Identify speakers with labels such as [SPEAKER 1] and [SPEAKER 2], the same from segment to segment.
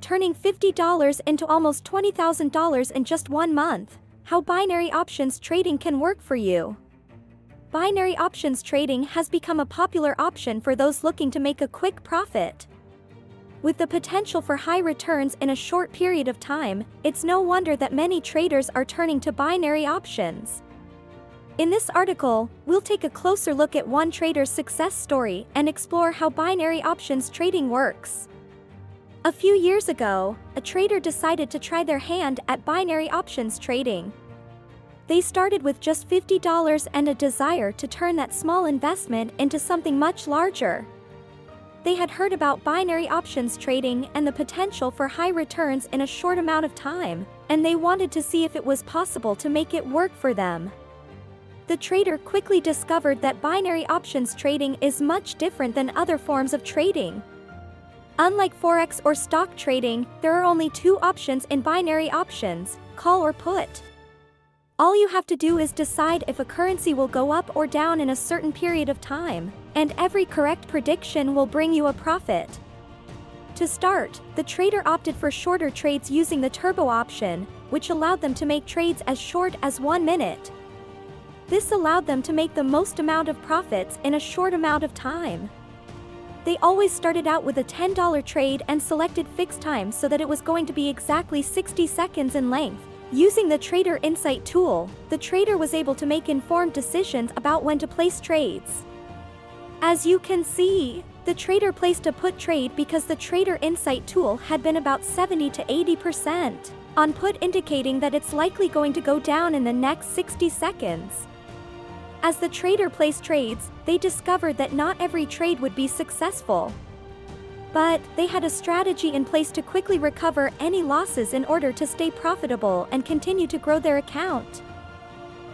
[SPEAKER 1] turning $50 into almost $20,000 in just 1 month. How binary options trading can work for you. Binary options trading has become a popular option for those looking to make a quick profit. With the potential for high returns in a short period of time, it's no wonder that many traders are turning to binary options. In this article, we'll take a closer look at one trader's success story and explore how binary options trading works. A few years ago, a trader decided to try their hand at binary options trading. They started with just $50 and a desire to turn that small investment into something much larger. They had heard about binary options trading and the potential for high returns in a short amount of time, and they wanted to see if it was possible to make it work for them. The trader quickly discovered that binary options trading is much different than other forms of trading. Unlike forex or stock trading, there are only 2 options in binary options: call or put. All you have to do is decide if a currency will go up or down in a certain period of time, and every correct prediction will bring you a profit. To start, the trader opted for shorter trades using the turbo option, which allowed them to make trades as short as 1 minute. This allowed them to make the most amount of profits in a short amount of time. They always started out with a $10 trade and selected fixed time so that it was going to be exactly 60 seconds in length. Using the Trader Insight tool, the trader was able to make informed decisions about when to place trades. As you can see, the trader placed a put trade because the Trader Insight tool had been about 70 to 80% on put, indicating that it's likely going to go down in the next 60 seconds. As the trader placed trades, they discovered that not every trade would be successful. But they had a strategy in place to quickly recover any losses in order to stay profitable and continue to grow their account.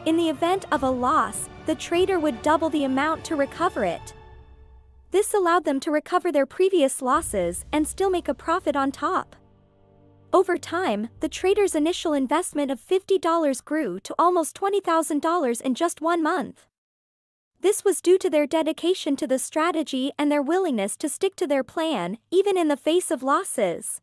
[SPEAKER 1] In the event of a loss, the trader would double the amount to recover it. This allowed them to recover their previous losses and still make a profit on top. Over time, the trader's initial investment of $50 grew to almost $20,000 in just 1 month. This was due to their dedication to the strategy and their willingness to stick to their plan, even in the face of losses.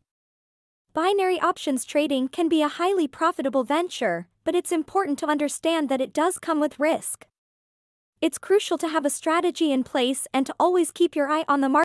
[SPEAKER 1] Binary options trading can be a highly profitable venture, but it's important to understand that it does come with risk. It's crucial to have a strategy in place and to always keep your eye on the market.